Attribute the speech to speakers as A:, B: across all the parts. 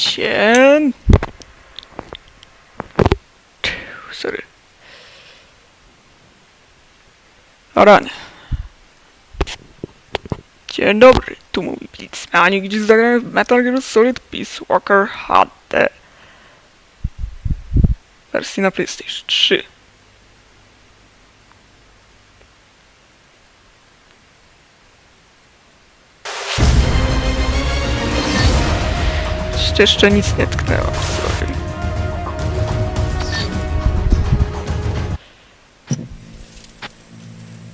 A: Witajcie. Sorry. Ranie. Dzień dobry, tu mówi Blitz. A nie gdzieś zagrałem w Metal Gear Solid Peace Walker HD. Wersji na PlayStation 3. Jeszcze nic nie tknęłam, sorry.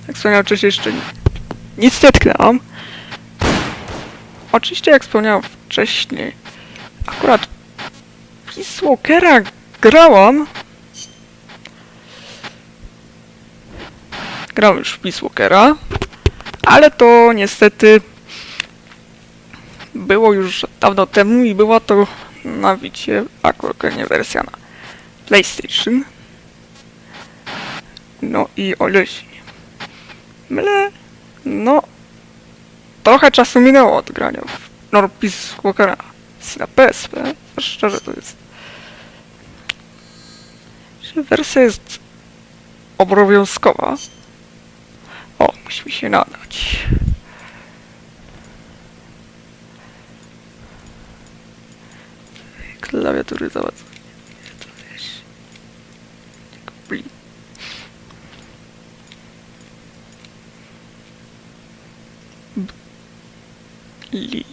A: Jak wspomniałem wcześniej, jeszcze nic nie tknęłam. Oczywiście, jak wspomniałem wcześniej, akurat Peace Walkera grałam. Grałem już w Peace Walkera, ale to niestety było już dawno temu i była to na wicie aktualnie wersja na PlayStation. No i o ile się nie mylę, no trochę czasu minęło od grania w Peace Walkera na PSP. Szczerze to jest, że wersja jest obowiązkowa. O, musi mi się nadać. Klawiatury załatwione. Li.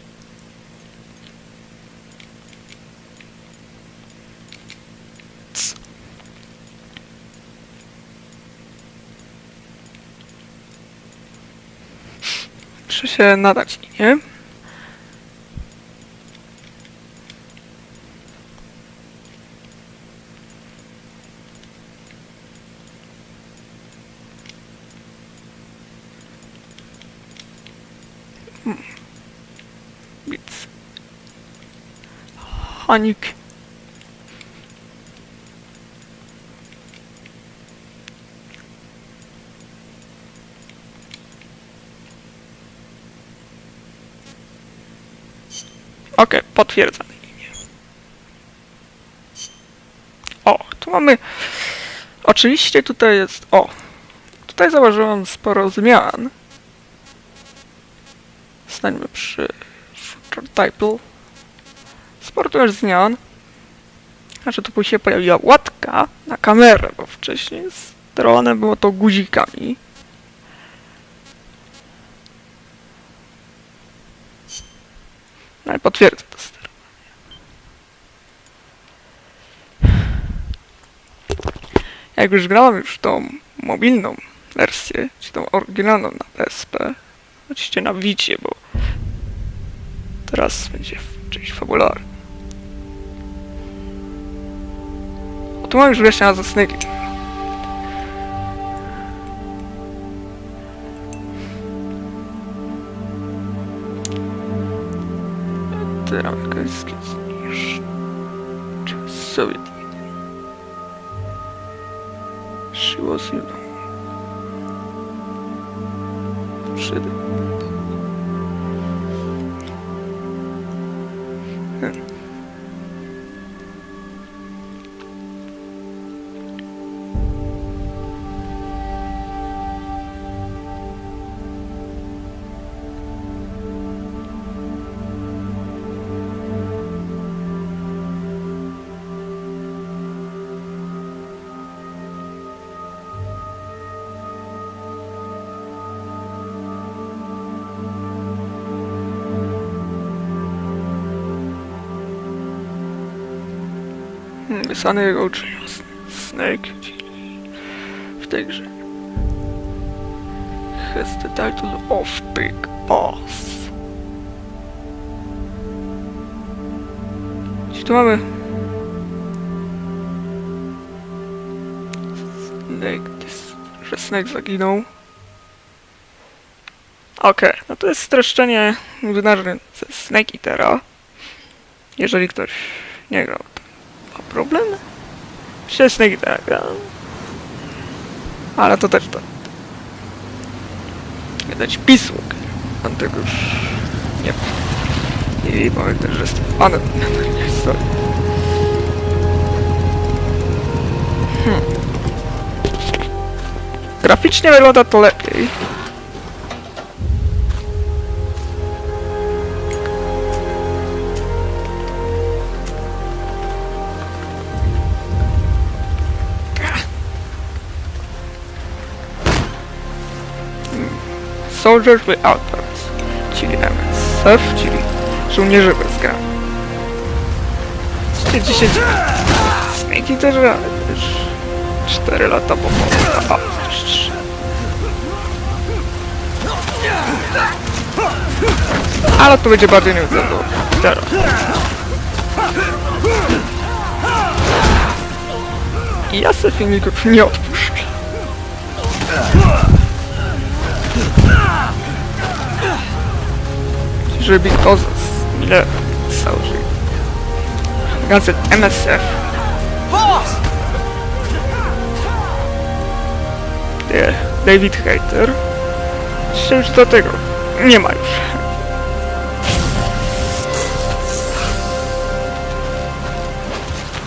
A: Muszę się nadać, nie? Więc Hanik. Okej, potwierdzam linię. O, tu mamy... Oczywiście tutaj jest... O! Tutaj zauważyłam sporo zmian. Stańmy przy title. Sporo tu już zmian. Znaczy tu się pojawiła łatka na kamerę, bo wcześniej sterowane było to guzikami. No i potwierdzę to sterowanie. Jak już grałem tą mobilną wersję, czy tą oryginalną na PSP, oczywiście na wicie, bo teraz będzie część fabularna. O, tu mam już wreszcie nazwę Snake. Teraz jakaś niż Soviet. She was, you know, wysłany jego uczniom Snake w tej grze. Has the title of Big Boss. Gdzie tu mamy Snake, że Snake zaginął. Okej, no to jest streszczenie wydarzeń ze Snake Eatera. Jeżeli ktoś nie grał, to ma problem. Przecież Snake Eatera grałem. Ale to też to. Widać Peace Walker. On tego już nie ma. I powiem też, że jestem fanem. konsoli. Graficznie wygląda to lepiej. Soldiers without parts, czyli MSF, czyli żołnierze bez gra. 10 Snakey też, ale też 4 lata po prostu. A, też 3. Ale to będzie bardziej nieuzasadnione. Teraz. I ja sobie filmików nie odpuszczę. Żeby to ile założył. Gazet MSF. David Hater. Jeszcze już do tego nie ma już.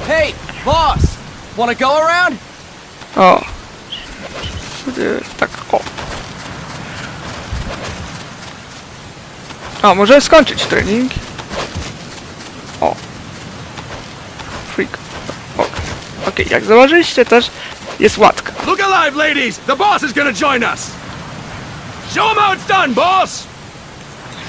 B: Hey, boss! Wanna go around?
A: O. Tak, o. O, może skończyć trening. O. Freak. Okej, jak zauważyliście też jest łatka.
C: Look alive, ladies! The boss is gonna join us! Show him how it's done, boss!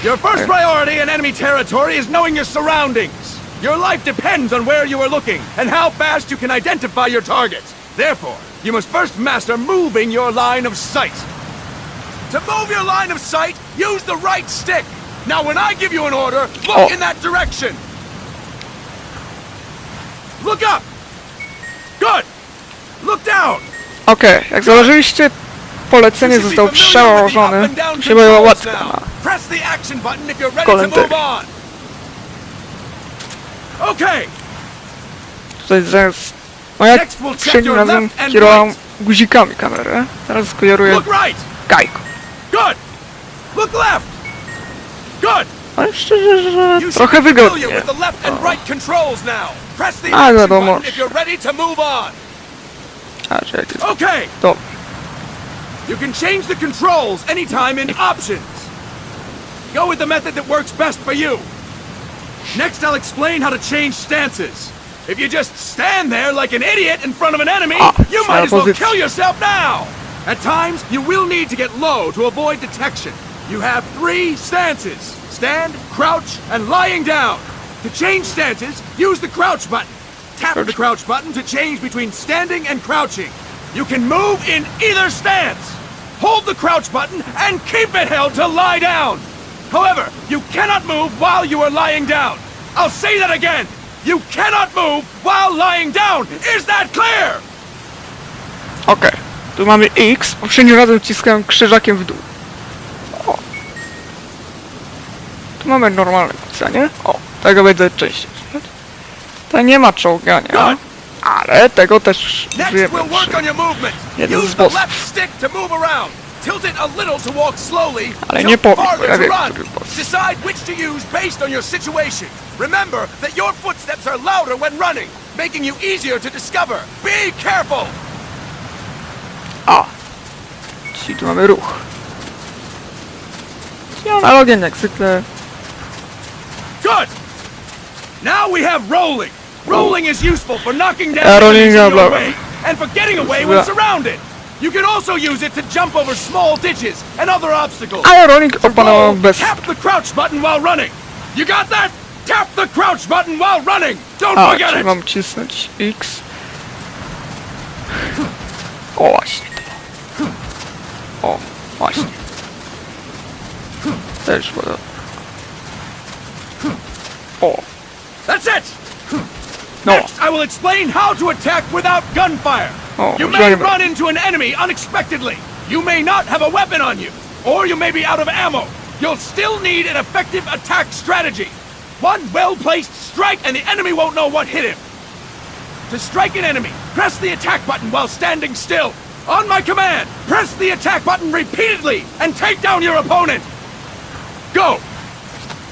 C: Your first priority in enemy territory is knowing your surroundings. Your life depends on where you are looking and how fast you can identify your targets. Therefore, you must first master moving your line of sight. To move your line of sight, use the right stick. Now when I give you an order, look in that direction. Look up! Good! Look down!
A: Okej, jak zauważyliście, polecenie zostało przełożone. Się była łatka na
C: Press the action button if you're ready to move on. Okay.
A: Tutaj zaraz... No jak poprzednim razem kierowałem guzikami kamerę, teraz kieruję
C: Look right.
A: gajką.
C: Good. Look left. Good.
A: Ale szczerze, że trochę wygodnie. A, wiadomo. A, czekaj.
C: Okay.
A: To.
C: You can change the controls anytime in options. Go with the method that works best for you. Next, I'll explain how to change stances. If you just stand there like an idiot in front of an enemy, you might as well kill yourself now. At times, you will need to get low to avoid detection. You have 3 stances. Stand, crouch, and lying down. To change stances, use the crouch button. Tap the crouch button to change between standing and crouching. You can move in either stance. Hold the crouch button and keep it held to lie down. However, you cannot move while you are lying down. I'll say that again. You cannot move while lying down. Is that clear?
A: Okej. Tu mamy X. Poprzednim razem wciskałem krzyżakiem w dół. O. Tu mamy normalne pisanie. O, tego będę częściej. To nie ma czołgania. Ale tego też użyjemy jeden z bossów. Ale nie powiem, bo ja wiem, który boss.
C: Decide which to use based on your situation. Remember that your footsteps are louder when running, making you easier to discover. Be careful!
A: A. Czyli tu mamy ruch. I analogien jak zwykle.
C: Good! Now we have rolling. Rolling is useful for knocking down enemies in your way and for getting away when surrounded. You can also use it to jump over small ditches and other obstacles.
A: Ale rolling opanował bez...
C: Tap the crouch button while running. You got that? Tap the crouch button while running. Don't forget it.
A: Mam cisnąć X. O, właśnie to. O, właśnie. Też podoba. O.
C: That's it.
A: No.
C: Next, I will explain how to attack without gunfire. You may run into an enemy unexpectedly. You may not have a weapon on you, or you may be out of ammo. You'll still need an effective attack strategy. One well-placed strike and the enemy won't know what hit him. To strike an enemy, press the attack button while standing still. On my command, press the attack button repeatedly and take down your opponent. Go!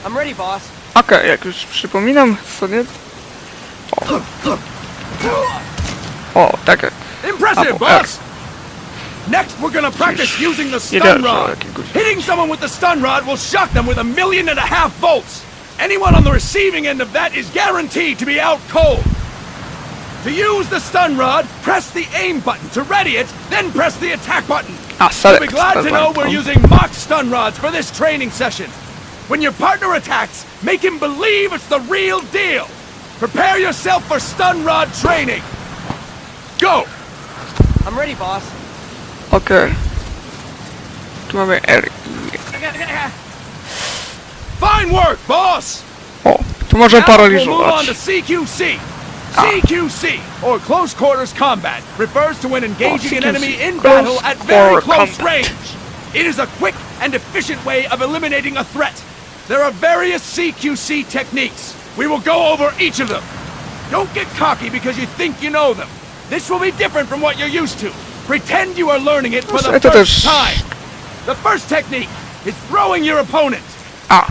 B: I'm ready, boss.
A: Okej, jak już przypominam sobie, O, tak jak...
C: Impressive,
A: Apple,
C: boss! Next, we're gonna practice using the stun rod. Hitting someone with the stun rod will shock them with 1.5 million volts. Anyone on the receiving end of that is guaranteed to be out cold. To use the stun rod, press the aim button. To ready it, then press the attack button.
A: A,
C: You'll be glad to know we're using mock stun rods for this training session. When your partner attacks, make him believe it's the real deal. Prepare yourself for stun rod training. Go!
B: I'm ready, boss.
A: Okej. Tu mamy R.
C: Fine work, boss!
A: O, tu możemy
C: Now we'll move on
A: paraliżować.
C: to CQC. CQC, or Close Quarters Combat, refers to when engaging an
A: CQC,
C: enemy in
A: Close
C: battle at very
A: Quarter
C: close
A: Combat.
C: range. It is a quick and efficient way of eliminating a threat. There are various CQC techniques. We will go over each of them. Don't get cocky because you think you know them. This will be different from what you're used to. Pretend you are learning it for the
A: to
C: first
A: też-
C: time. The first technique is throwing your opponent.
A: A.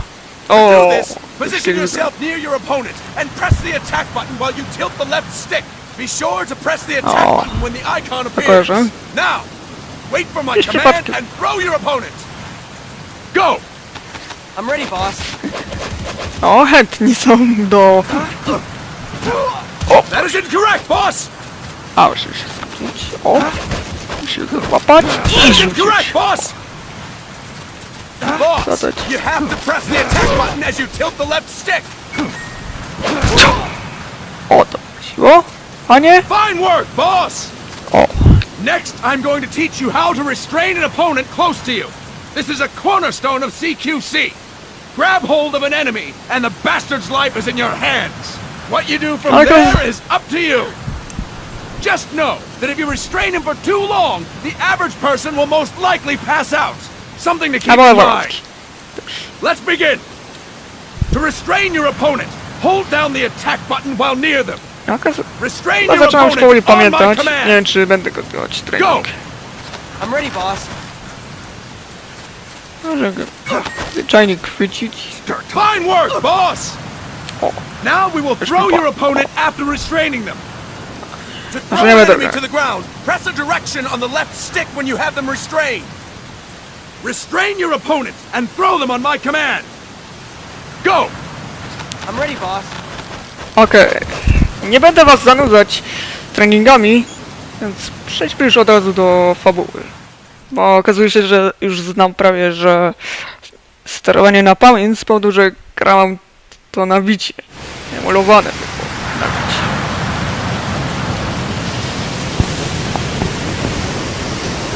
C: To
A: O.
C: do this, position yourself near your opponent and press the attack button while you tilt the left stick. Be sure to press the attack
A: Oh.
C: button when the icon appears.
A: kojarzę.
C: Now, wait for my
A: Gdzieś
C: command
A: przypadkiem.
C: and throw your opponent. Go!
B: I'm ready, boss.
A: O, chętni są do...
C: That is incorrect, boss!
A: A, musimy się skupić. O. Musimy go złapać
C: That
A: i
C: is
A: rzucić.
C: incorrect, boss! Boss,
A: Zadać.
C: you have to press the attack button as you tilt the left stick.
A: O, to siło. A nie?
C: Fine work, boss!
A: O.
C: Next, I'm going to teach you how to restrain an opponent close to you. This is a cornerstone of CQC. Grab hold of an enemy, and the bastard's life is in your hands. What you do from
A: Okay.
C: there is up to you. Just know that if you restrain him for too long, the average person will most likely pass out. Something to keep in mind. Let's begin. To restrain your opponent, hold down the attack button while near them. Restrain
A: No,
C: your
A: zacząłem już powoli
C: opponent on my
A: pamiętać. Nie
C: command.
A: wiem, czy będę kontynuować
C: Go!
A: trening.
B: I'm ready, boss.
A: Może go zwyczajnie chwycić.
C: Fine work, boss!
A: O.
C: Now we will throw your opponent after restraining them. To throw
A: nie
C: an
A: będę
C: enemy
A: grać.
C: to the ground, press a direction on the left stick when you have them restrained. Restrain your opponent and throw them on my command. Go!
B: I'm ready, boss.
A: Okej. Nie będę was zanudzać treningami, więc przejdźmy już od razu do fabuły. Bo okazuje się, że już znam prawie, że sterowanie na pamięć z powodu, że grałem to na wicie. Emulowane było na wicie.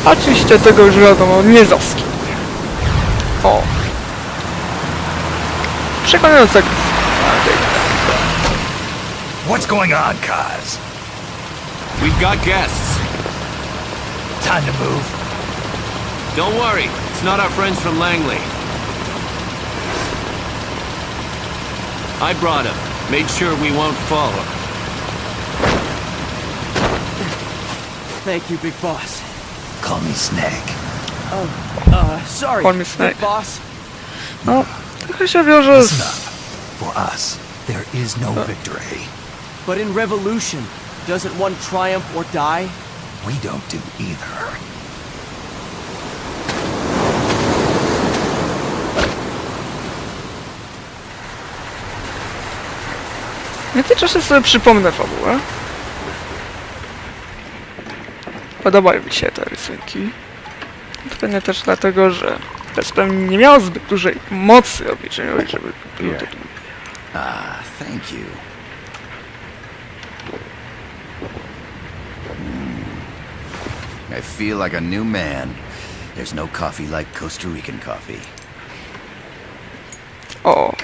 A: Oczywiście tego już wiadomo, nie zaskinuję. O. Przekonująca gra.
D: What's going on, Kaz?
E: We've got guests.
D: Time to move.
E: Don't worry, it's not our friends from Langley. I brought him. Made sure we won't follow.
B: Thank you, big boss.
D: Call me Snake.
B: Sorry,
A: Call me Snake.
B: big boss.
A: No, trochę się wiąże
D: Listen
A: z...
D: up. For us, there is no victory.
B: But in Revolution, doesn't one triumph or die?
D: We don't do either.
A: W międzyczasie sobie przypomnę fabułę. Podobają mi się te rysunki. Pewnie też dlatego, że PSP nie miało zbyt dużej mocy obliczeniowej, żeby było to długie.
D: Ah, thank you. I feel like a new man. There's no coffee like Costa Rican coffee.
A: O,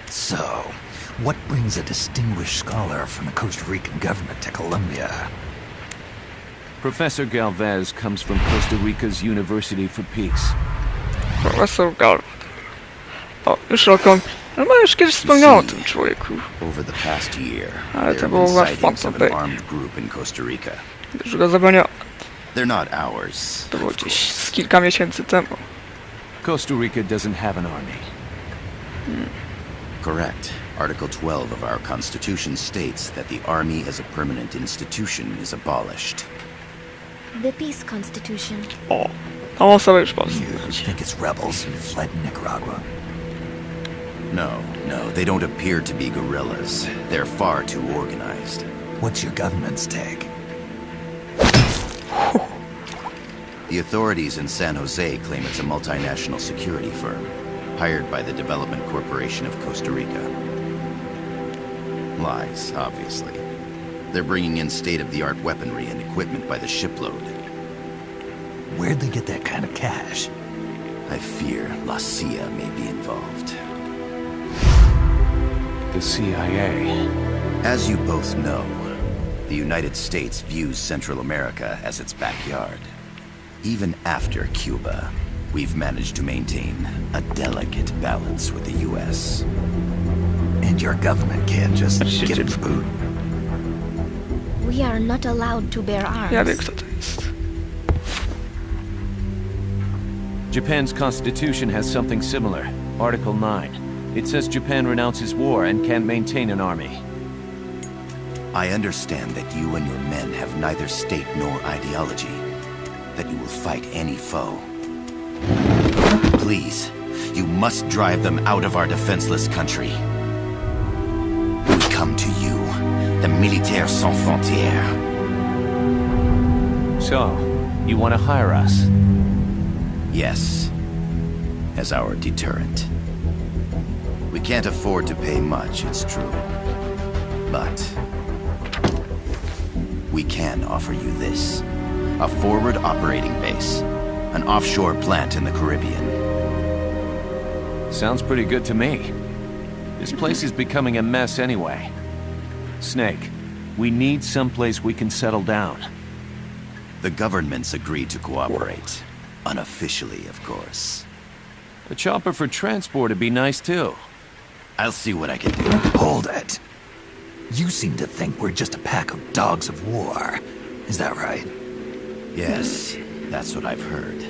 D: So, what brings a distinguished scholar from the Costa Rican government to Colombia?
E: Professor Galvez comes from Costa Rica's University for Peace.
A: profesor Gal. O, już Rokon. No już kiedyś wspomniał o tym człowieku.
D: Over the past year,
A: Ale
D: there
A: to
D: have
A: było
D: been
A: was
D: sightings of
A: Phantom
D: an
A: Bay.
D: armed group in Costa Rica.
A: Już go zabraniało.
D: They're not ours.
A: To było gdzieś z kilka miesięcy temu.
E: Costa Rica doesn't have an army.
D: Correct. Article 12 of our Constitution states that the Army as a permanent institution is abolished.
F: The Peace Constitution.
A: O, tam osobę już
G: You
A: poznać.
G: think it's rebels who fled Nicaragua?
D: No, they don't appear to be guerrillas. They're far too organized.
G: What's your government's take?
D: The authorities in San Jose claim it's a multinational security firm, hired by the Development Corporation of Costa Rica. Lies, obviously. They're bringing in state-of-the-art weaponry and equipment by the shipload.
G: Where'd they get that kind of cash?
D: I fear La CIA may be involved.
E: The CIA.
D: As you both know, the United States views Central America as its backyard. Even after Cuba, we've managed to maintain a delicate balance with the U.S.
G: And your government can't just give them the boot.
F: We are not allowed to bear arms.
A: Ja wiem, kto to jest.
E: Japan's constitution has something similar. Article 9. It says Japan renounces war and can't maintain an army.
D: I understand that you and your men have neither state nor ideology. That you will fight any foe. Please, you must drive them out of our defenseless country. We come to you, the Militaires Sans Frontières.
E: So, you want to hire us?
D: Yes, as our deterrent. We can't afford to pay much, it's true. But we can offer you this. A forward operating base. An offshore plant in the Caribbean.
E: Sounds pretty good to me. This place is becoming a mess anyway. Snake, we need someplace we can settle down.
D: The government's agreed to cooperate. Unofficially, of course.
E: A chopper for transport would be nice too.
D: I'll see what I can do.
G: Hold it. You seem to think we're just a pack of dogs of war. Is that right?
D: Yes, that's what I've heard.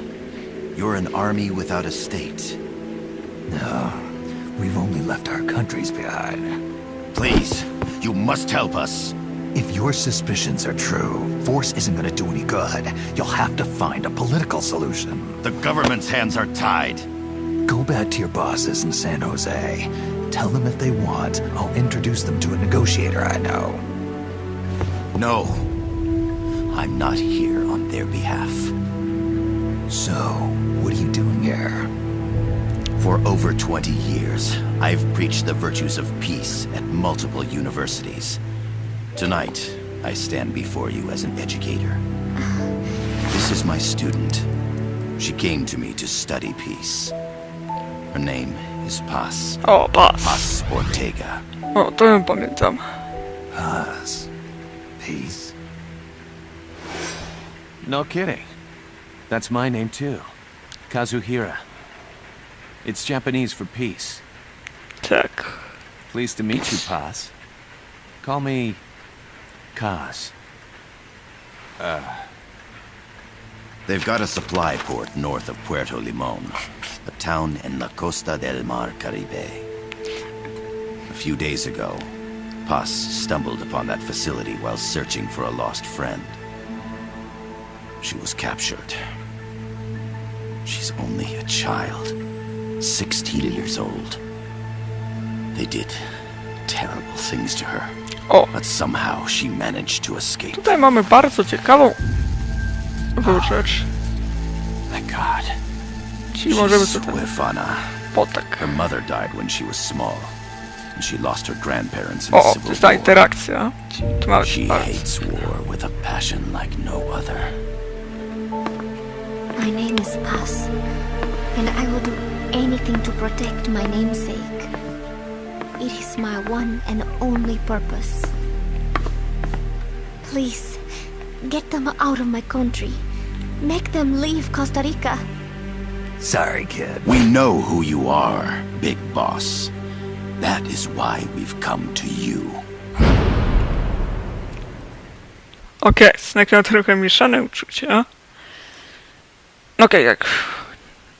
D: You're an army without a state.
G: No, we've only left our countries behind.
D: Please, you must help us.
G: If your suspicions are true, force isn't gonna do any good. You'll have to find a political solution.
D: The government's hands are tied.
G: Go back to your bosses in San Jose. Tell them if they want, I'll introduce them to a negotiator I know.
D: No. I'm not here on their behalf.
G: So, what are you doing here?
D: For over 20 years, I've preached the virtues of peace at multiple universities. Tonight, I stand before you as an educator. This is my student. She came to me to study peace. Her name is Paz.
A: O, pas.
D: Paz Ortega.
A: O, to ją pamiętam.
G: Paz. Peace.
E: No kidding. That's my name too. Kazuhira. It's Japanese for peace.
A: Tak.
E: Pleased to meet you, Paz. Call me Kaz.
D: They've got a supply port north of Puerto Limon, a town in la Costa del Mar Caribe. A few days ago, Paz stumbled upon that facility while searching for a lost friend. She was captured. She's only a child, 16 years old. They did terrible things to her,
A: O,
D: but somehow she managed to escape.
A: tutaj mamy bardzo ciekawą rzecz.
E: Thank God.
A: Czyli możemy
D: She's
A: sobie ten
D: huérfana.
A: potek.
D: Her mother died when she was small, and she lost her grandparents in
A: O, to
D: civil
A: jest ta
D: war.
A: interakcja. Czyli tu mamy
D: She
A: bardzo.
D: hates war with a passion like no other.
F: My name is Paz, and I will do anything to protect my namesake. It is my one and only purpose. Please, get them out of my country. Make them leave Costa Rica.
G: Sorry, kid.
D: We know who you are, Big Boss. That is why we've come to you.
A: Okej, Snake miał trochę mieszane uczucia. Okej, jak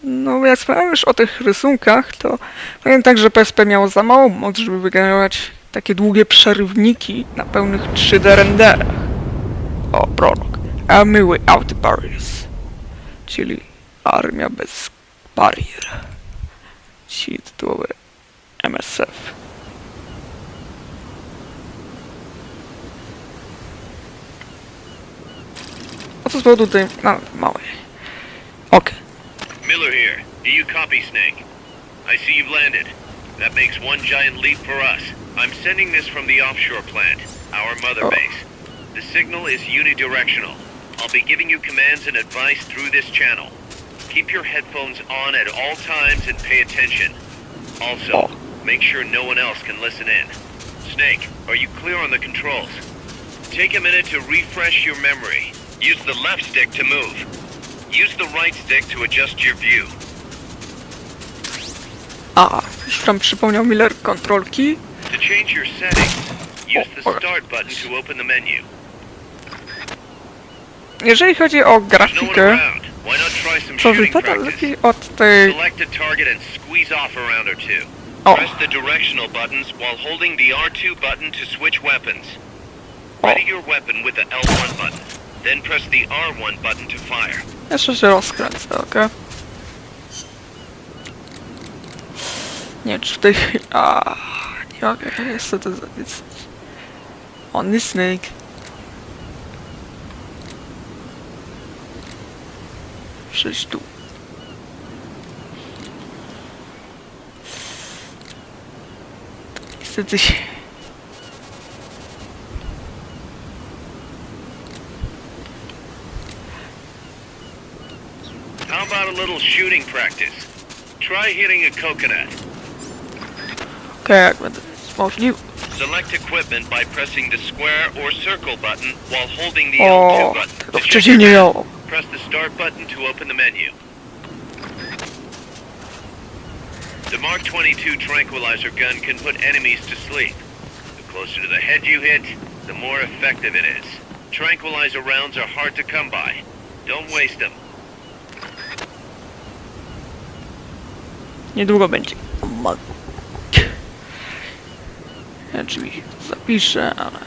A: No, jak wspomniałem już o tych rysunkach, to powiem tak, że PSP miało za małą moc, żeby wygenerować takie długie przerywniki na pełnych 3D renderach. O, prolog. Army Without Barriers, czyli armia bez barier. Ci tytułowe MSF. A co z powodu tej małej? Okej.
H: Miller here. Do you copy, Snake? I see you've landed. That makes one giant leap for us. I'm sending this from the offshore plant, our mother base. The signal is unidirectional. I'll be giving you commands and advice through this channel. Keep your headphones on at all times and pay attention. Also, make sure no one else can listen in. Snake, are you clear on the controls? Take a minute to refresh your memory. Use the left stick to move. Use the right stick to adjust your view.
A: A, już tam przypomniał Miller kontrolki.
H: To change your settings, use the start button to open the menu.
A: Jeżeli chodzi o
H: There's no one
A: grafikę,
H: around. Why not try some
A: to
H: shooting
A: wypada
H: practice?
A: lepiej od tej...
H: Select a target and squeeze off a round or two.
A: O,
H: Press the directional buttons while holding the R2 button to switch weapons.
A: o,
H: Ready your weapon with the L1 button. Then press the R1 button to fire.
A: jeszcze się rozkręcę, okej? Nie, czy w tej chwili... A, nie mogę, jest to zapisać. On the Snake. Przejść tu. Niestety się...
H: How about a little shooting practice? Try hitting a coconut.
A: Okej, jak będę możliwy.
H: Select equipment by pressing the square or circle button while holding the
A: O,
H: L2 button.
A: tego
H: To check
A: wcześniej nie
H: your map,
A: miało.
H: press the start button to open the menu. The Mark 22 tranquilizer gun can put enemies to sleep. The closer to the head you hit, the more effective it is. Tranquilizer rounds are hard to come by. Don't waste them.
A: Niedługo będzie. Ja drzwi zapiszę, ale...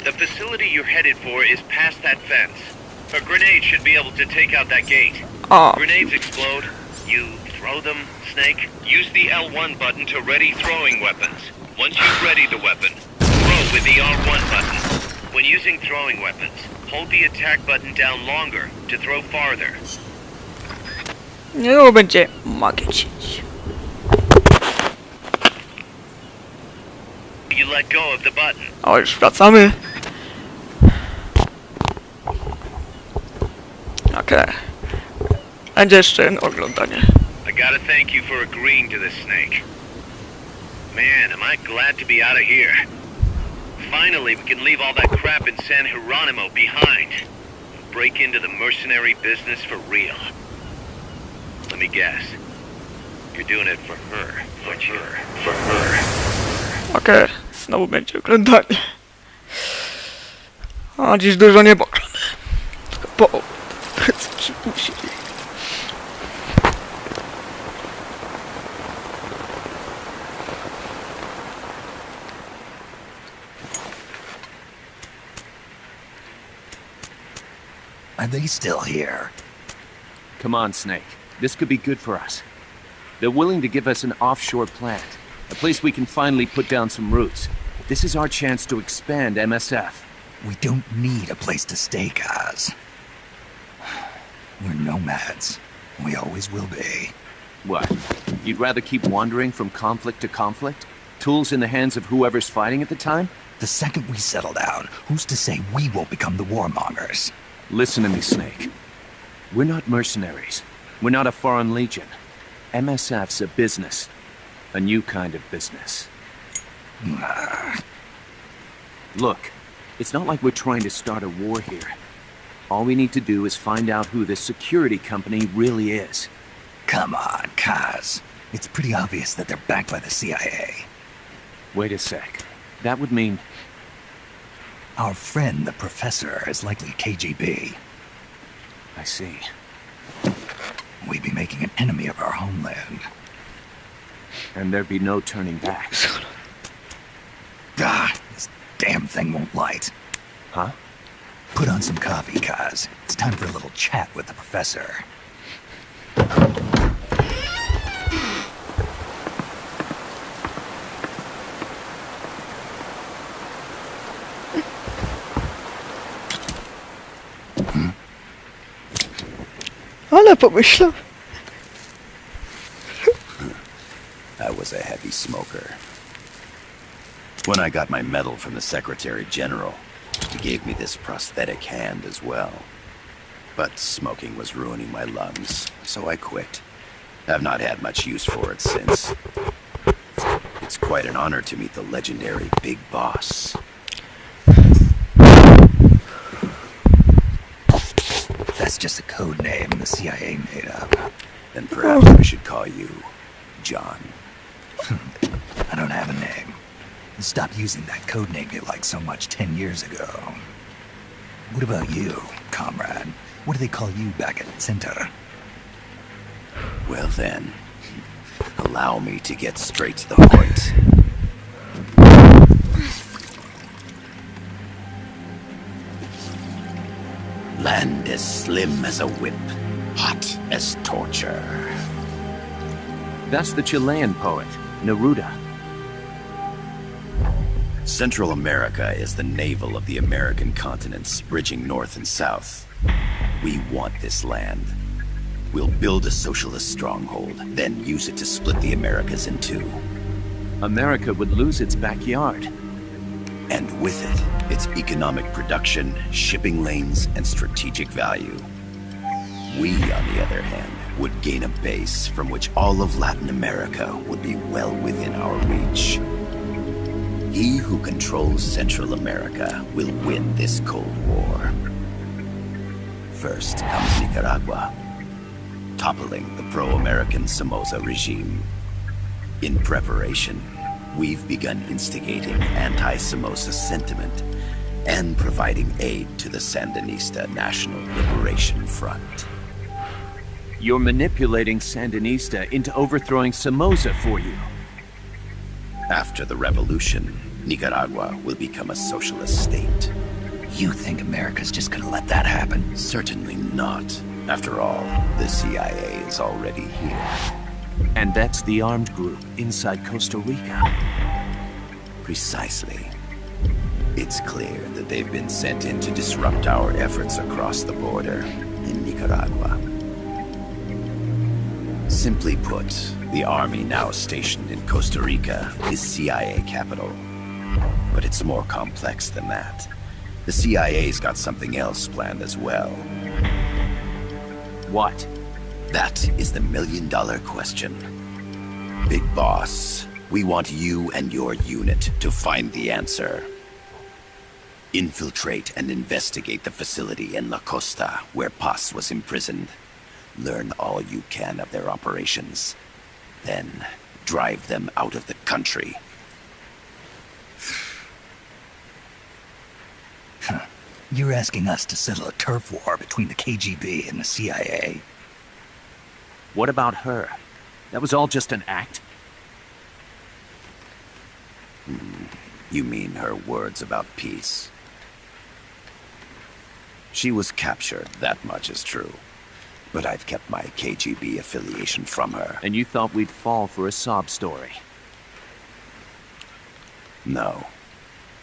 H: The facility you're headed for is past that fence. A grenade should be able to take out that gate.
A: O,
H: Grenades explode. You throw them, Snake. Use the L1 button to ready throwing weapons. Once you've readied the weapon, throw with the R1 button. When using throwing weapons, hold the attack button down longer to throw farther.
A: niedługo będzie magić.
H: You let go of the button.
A: O, już wracamy. Okej. Będzie jeszcze jedno oglądanie.
H: I gotta thank you for agreeing to this, Snake. Man, am I glad to be out of here. Finally, we can leave all that crap in San Geronimo behind. Break into the mercenary business for real. Let me guess. You're doing it for her, aren't you? For her.
A: Okej, znowu będzie oglądanie. A dziś dużo nie poglądam. Tylko połowę. Coś musi.
G: Are they still here?
E: Come on, Snake. This could be good for us. They're willing to give us an offshore plant, a place we can finally put down some roots. This is our chance to expand MSF.
G: We don't need a place to stay, Kaz. We're nomads. We always will be.
E: What? You'd rather keep wandering from conflict to conflict? Tools in the hands of whoever's fighting at the time?
G: The second we settle down, who's to say we won't become the warmongers?
E: Listen to me, Snake. We're not mercenaries. We're not a foreign legion. MSF's a business. A new kind of business. Look, it's not like we're trying to start a war here. All we need to do is find out who this security company really is.
G: Come on, Kaz. It's pretty obvious that they're backed by the CIA.
E: Wait a sec. That would mean...
G: Our friend, the professor, is likely KGB.
E: I see.
G: we'd be making an enemy of our homeland.
E: And there'd be no turning back.
G: This damn thing won't light.
E: Huh?
G: Put on some coffee, Kaz. It's time for a little chat with the professor.
A: Ale pomyślał.
D: I was a heavy smoker. When I got my medal from the Secretary General, he gave me this prosthetic hand as well. But smoking was ruining my lungs, so I quit. I've not had much use for it since. It's quite an honor to meet the legendary Big Boss.
G: That's just a code name the CIA made up.
D: Then perhaps I should call you John.
G: I don't have a name. Stop using that code name you liked so much 10 years ago. What about you, comrade? What do they call you back at Center?
D: Well then, allow me to get straight to the point. Land as slim as a whip, hot as torture.
E: That's the Chilean poet, Neruda.
D: Central America is the navel of the American continents, bridging north and south. We want this land. We'll build a socialist stronghold, then use it to split the Americas in two.
E: America would lose its backyard.
D: And with it, its economic production, shipping lanes, and strategic value. We, on the other hand, would gain a base from which all of Latin America would be well within our reach. He who controls Central America will win this Cold War. First comes Nicaragua, toppling the pro-American Somoza regime. In preparation, we've begun instigating anti-Somoza sentiment and providing aid to the Sandinista National Liberation Front.
E: You're manipulating Sandinista into overthrowing Somoza for you.
D: After the revolution, Nicaragua will become a socialist state.
G: You think America's just gonna let that happen?
D: Certainly not. After all, the CIA is already here.
E: And that's the armed group inside Costa Rica.
D: Precisely. It's clear that they've been sent in to disrupt our efforts across the border in Nicaragua. Simply put, the army now stationed in Costa Rica is CIA capital. But it's more complex than that. The CIA's got something else planned as well.
E: What?
D: That is the million-dollar question. Big Boss, we want you and your unit to find the answer. Infiltrate and investigate the facility in La Costa where Paz was imprisoned. Learn all you can of their operations. Then drive them out of the country.
G: You're asking us to settle a turf war between the KGB and the CIA.
E: What about her? That was all just an act?
D: You mean her words about peace? She was captured, that much is true. But I've kept my KGB affiliation from her.
E: And you thought we'd fall for a sob story?
D: No.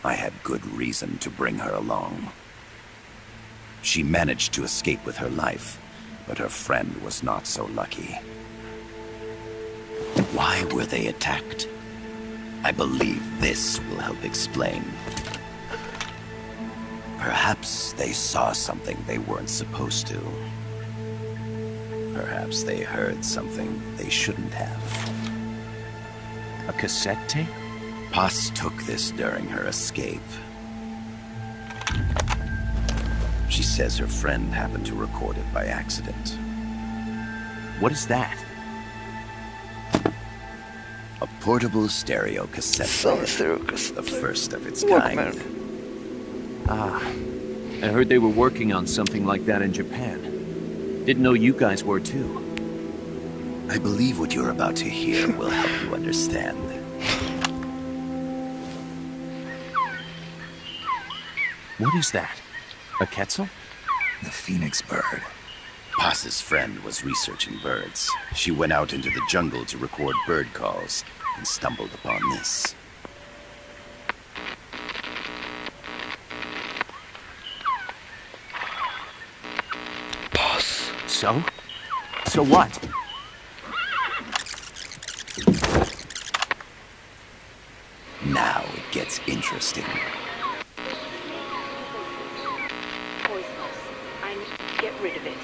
D: I had good reason to bring her along. She managed to escape with her life, but her friend was not so lucky. Why were they attacked? I believe this will help explain. Perhaps they saw something they weren't supposed to. Perhaps they heard something they shouldn't have.
E: A cassette tape?
D: Paz took this during her escape. She says her friend happened to record it by accident.
E: What is that?
D: A portable stereo cassette player. The first of its kind.
E: Ah, I heard they were working on something like that in Japan. Didn't know you guys were too.
D: I believe what you're about to hear will help you understand.
E: What is that? A quetzal?
G: The phoenix bird.
D: Paz's friend was researching birds. She went out into the jungle to record bird calls and stumbled upon this.
A: Boss.
E: So? So what?
D: Now it gets interesting.
I: Poisonous. I need to get rid of it.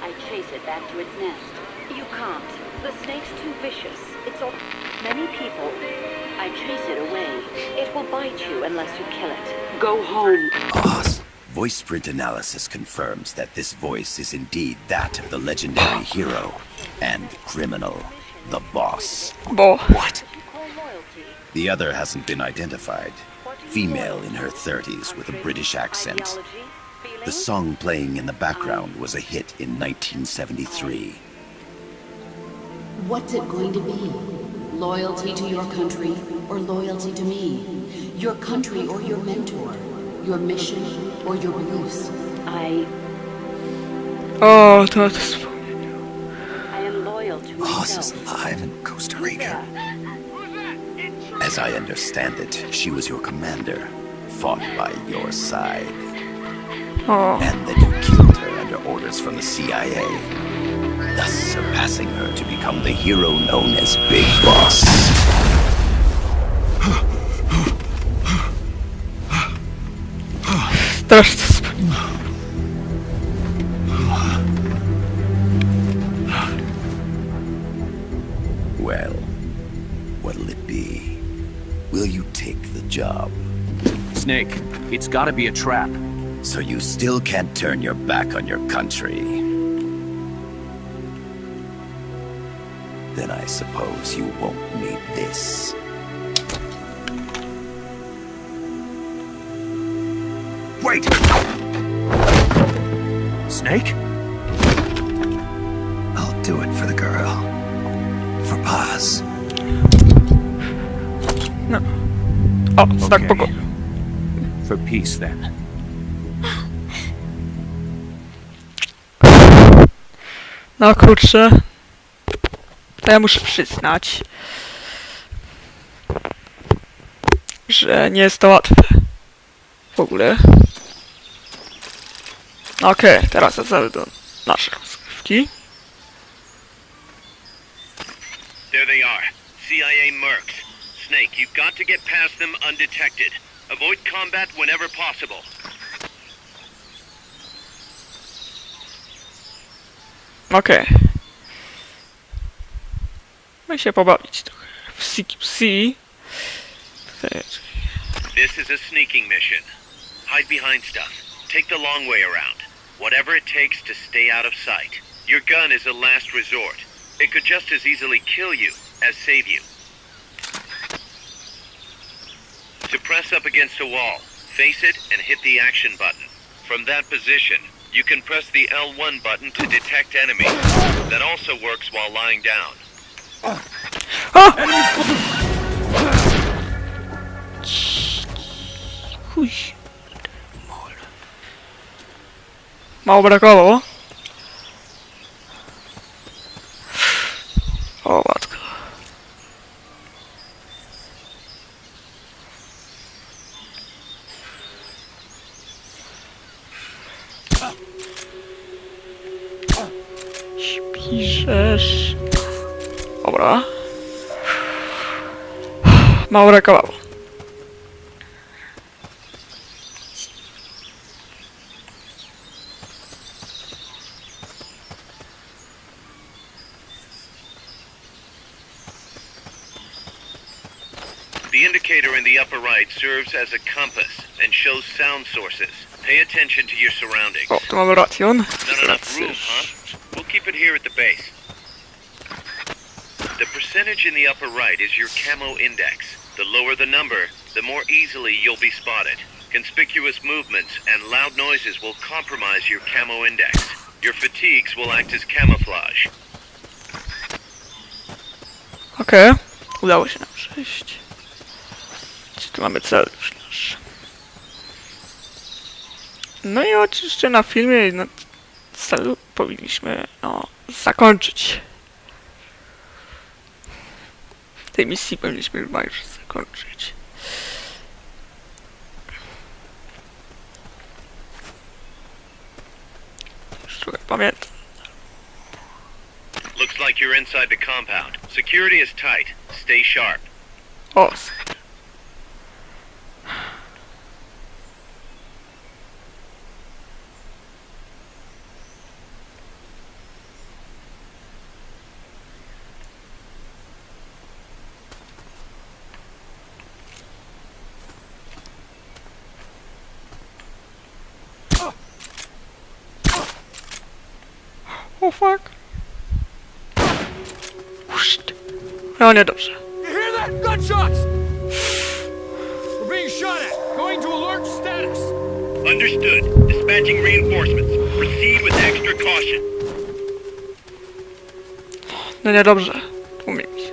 I: I chase it back to its nest. You can't. The snake's too vicious. It's all... Many people... I chase it away. It will bite you unless you kill it. Go home.
D: Paz. Voice print analysis confirms that this voice is indeed that of the legendary hero and criminal, the boss.
A: Bo.
E: What?
D: The other hasn't been identified. Female in her 30s with a British accent. The song playing in the background was a hit in 1973.
J: What's it going to be? Loyalty to your country or loyalty to me? Your country or your mentor? Your mission or your beliefs?
A: O, to jest...
I: I am loyal to
G: Boss is
I: myself.
G: alive in Costa Rica.
D: As I understand it, she was your commander, fought by your side.
A: O,
D: And that you killed her under orders from the CIA, thus surpassing her to become the hero known as Big Boss.
A: strasznie.
D: Well, what'll it be? Will you take the job?
E: Snake, it's gotta be a trap.
D: So you still can't turn your back on your country? Then I suppose you won't need this.
G: Wait!
E: Snake?
G: I'll do it for the girl. For Paz.
A: No. O, znak pokoju.
E: For peace, then.
A: No kurczę. To ja muszę przyznać, że nie jest to łatwe. W ogóle. Okej, teraz wracamy do naszej rozgrywki.
H: There they are. CIA mercs. Snake, you've got to get past them undetected. Avoid combat whenever possible.
A: Okej. My się pobawić trochę w CQC.
H: This is a sneaking mission. Hide behind stuff. Take the long way around. Whatever it takes to stay out of sight. Your gun is a last resort. It could just as easily kill you as save you. To press up against a wall, face it and hit the action button. From that position, you can press the L1 button to detect enemies. That also works while lying down.
A: Chuj. Mało brakowało. O matko. Śpiszesz. Dobra. Mało brakowało.
H: The indicator in the upper right serves as a compass and shows sound sources. Pay attention to your surroundings.
A: O, tu mamy racjon.
H: Not enough room, huh? We'll keep it here at the base. The percentage in the upper right is your camo index. The lower the number, the more easily you'll be spotted. Conspicuous movements and loud noises will compromise your camo index. Your fatigues will act as camouflage.
A: Okej, udało się nam przejść. Czy tu mamy cel już nasz? No i oczywiście na filmie na celu powinniśmy zakończyć. Tej misji powinniśmy chyba już zakończyć. Już trochę pamiętam.
H: Looks like you're inside the compound. Security is tight. Stay sharp.
A: O, oh fuck. No niedobrze.
C: You hear that? Gunshots! We're being shot at. Going to alert status.
H: Understood. Dispatching reinforcements. Proceed with extra caution.
A: No niedobrze. Umie mi się.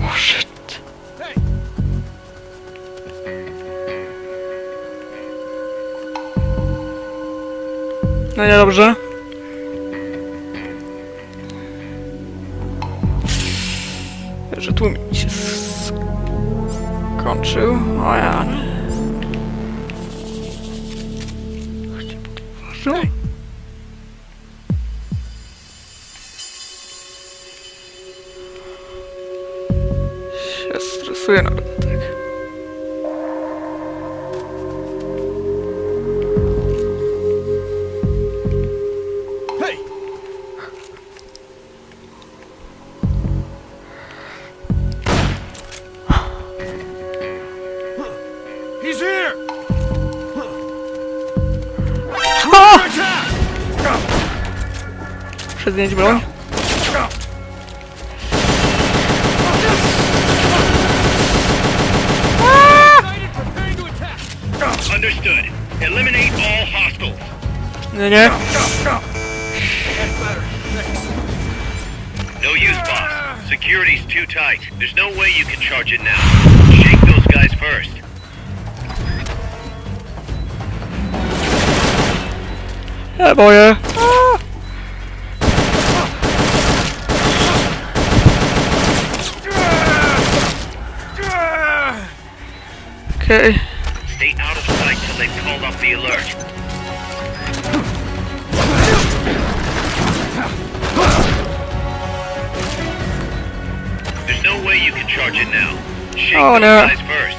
A: Oh shit. No niedobrze. Że tu mi się skończył. O ja. Się stresuje nawet tak.
C: He's here!
A: Przedmieć broń.
H: Understood. Eliminate all hostiles.
A: Nie, nie.
H: No use, boss. Security's too tight. There's no way you can charge it now. Shake those guys first.
A: Ja boję. Okej.
H: Stay out of sight till they've called off the alert. There's no way you can charge it now. Shake
A: Oh,
H: those
A: no.
H: guys first.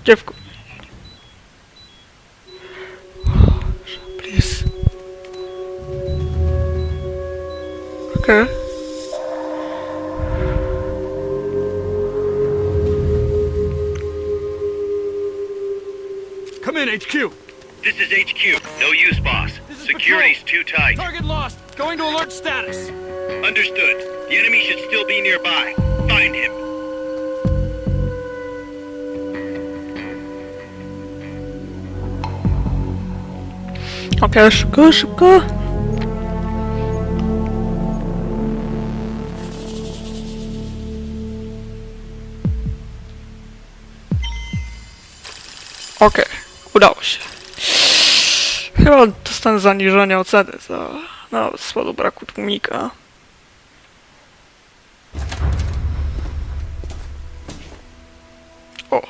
A: Dziewku. Please. Okay.
C: Come in, HQ.
H: This is HQ. No use, boss.
C: This is
H: Security's
C: patrol.
H: too tight.
C: Target lost. Going to alert status.
H: Understood. The enemy should still be nearby. Find him.
A: Okej, szybko, szybko. Okej, udało się. Chyba dostanę zaniżenie oceny z powodu braku tłumika. O.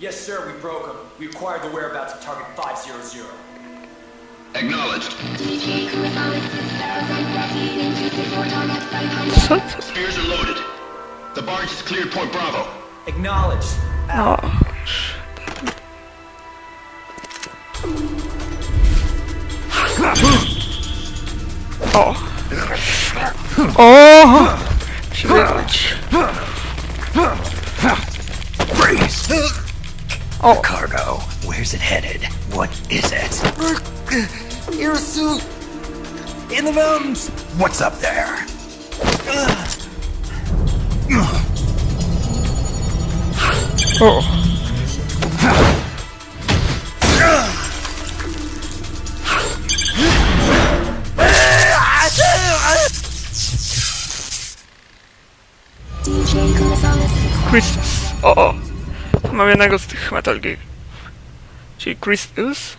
K: Yes, sir, we broke him. We acquired the whereabouts of target 500.
L: Acknowledged.
A: Co?
L: Spears are loaded. The barge has cleared Point Bravo.
K: Acknowledged.
A: O. O. O. Musimy jechać.
G: Freeze!
A: O!
G: Cargo. Where's it headed? What is it?
B: Your suit! In the mountains!
G: What's up there?
A: O! Christus. O! Mam jednego z tych Metal Gear. Czyli Christus.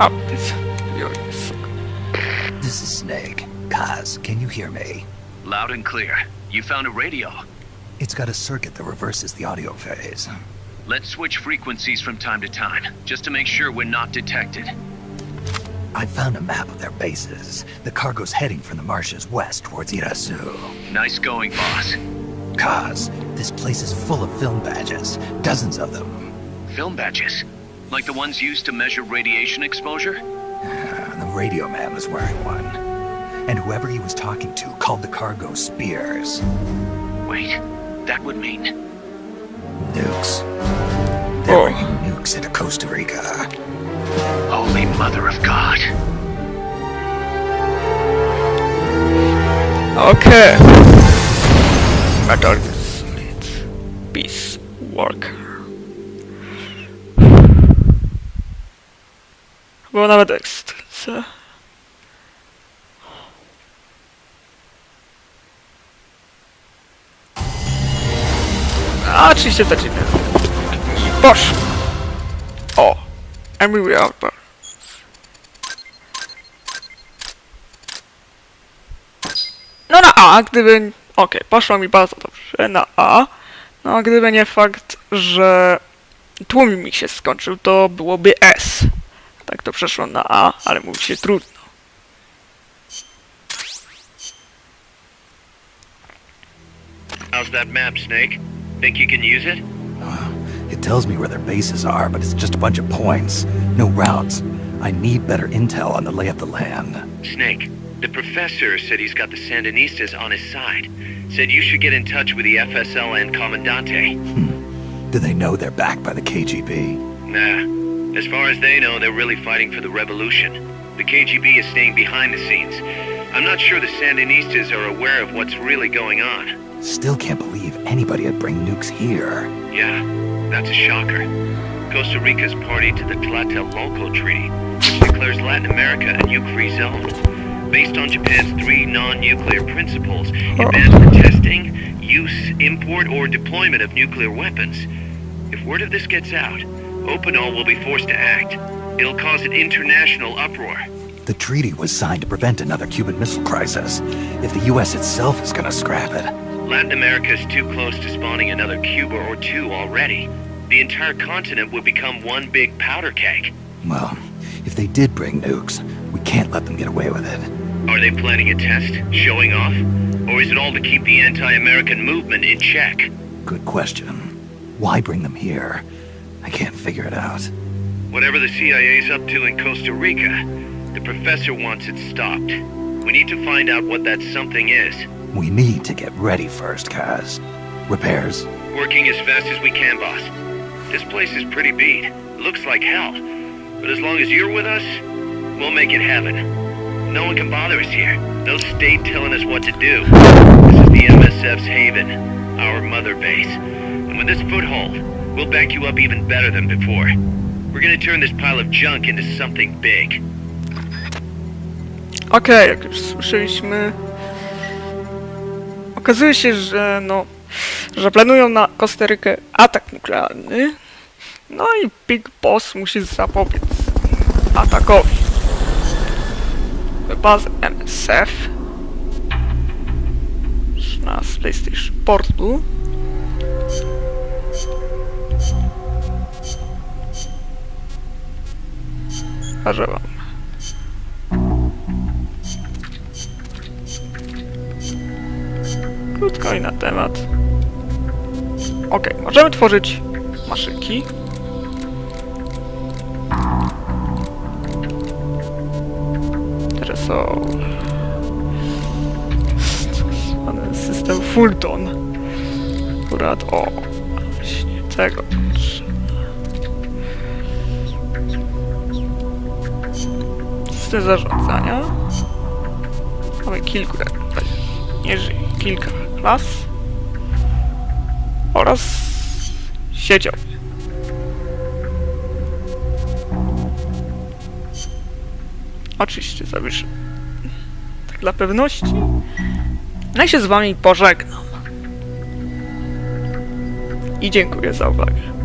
A: Up this.
G: This is Snake. Kaz, can you hear me?
H: Loud and clear. You found a radio.
G: It's got a circuit that reverses the audio phase.
H: Let's switch frequencies from time to time, just to make sure we're not detected.
G: I found a map of their bases. The cargo's heading from the marshes west towards Irasu.
H: Nice going, boss.
G: Kaz, this place is full of film badges. Dozens of them.
H: Film badges? Like the ones used to measure radiation exposure?
G: The radio man was wearing one. And whoever he was talking to called the cargo spears.
H: Wait, that would mean...
G: Nukes. They're bringing nukes into Costa Rica.
H: Holy Mother of God.
A: Okay. Metal Gear Peace Worker. Był nawet ekst. Co? A, oczywiście zaczynamy. I poszło. O! Everywhere. No na A, gdyby... Okej, poszło mi bardzo dobrze na A. No a gdyby nie fakt, że tłumik mi się skończył, to byłoby S. Tak to przeszło na A, ale mówi się trudno.
H: How's that map, Snake? Think you can use it?
G: It tells me where their bases are, but it's just a bunch of points. No routes. I need better intel on the lay of the land.
H: Snake, the professor said he's got the Sandinistas on his side. Said you should get in touch with the FSL and Commandante.
G: Do they know they're backed by the KGB?
H: Nah. As far as they know, they're really fighting for the revolution. The KGB is staying behind the scenes. I'm not sure the Sandinistas are aware of what's really going on.
G: Still can't believe anybody would bring nukes here.
H: Yeah, that's a shocker. Costa Rica's party to the Tlatelolco Treaty, which declares Latin America a nuke-free zone. Based on Japan's 3 non-nuclear principles, it bans for testing, use, import, or deployment of nuclear weapons. If word of this gets out, Opinol will be forced to act. It'll cause an international uproar.
G: The treaty was signed to prevent another Cuban Missile Crisis. If the U.S. itself is gonna scrap it...
H: Latin America is too close to spawning another Cuba or two already. The entire continent would become one big powder keg.
G: Well, if they did bring nukes, we can't let them get away with it.
H: Are they planning a test? Showing off? Or is it all to keep the anti-American movement in check?
G: Good question. Why bring them here? I can't figure it out.
H: Whatever the CIA's up to in Costa Rica, the professor wants it stopped. We need to find out what that something is.
G: We need to get ready first, Kaz. Repairs?
H: Working as fast as we can, boss. This place is pretty beat. Looks like hell. But as long as you're with us, we'll make it heaven. No one can bother us here. No state telling us what to do. This is the MSF's haven, our mother base. And with this foothold, we'll back you up even better than before. We're gonna turn this pile of junk into something big.
A: Okej, jak już słyszeliśmy... Okazuje się, że że planują na Kostarykę atak nuklearny. No i Big Boss musi zapobiec atakowi. Mamy bazę MSF na PlayStation Portal. Pokażę wam. Krótko i na temat. Ok, możemy tworzyć maszynki. Które są... system Fulton. Akurat o... właśnie tego. System zarządzania. Mamy kilka klas oraz sieciowy. Oczywiście zawiszę tak dla pewności. Ja się z wami pożegnam. I dziękuję za uwagę.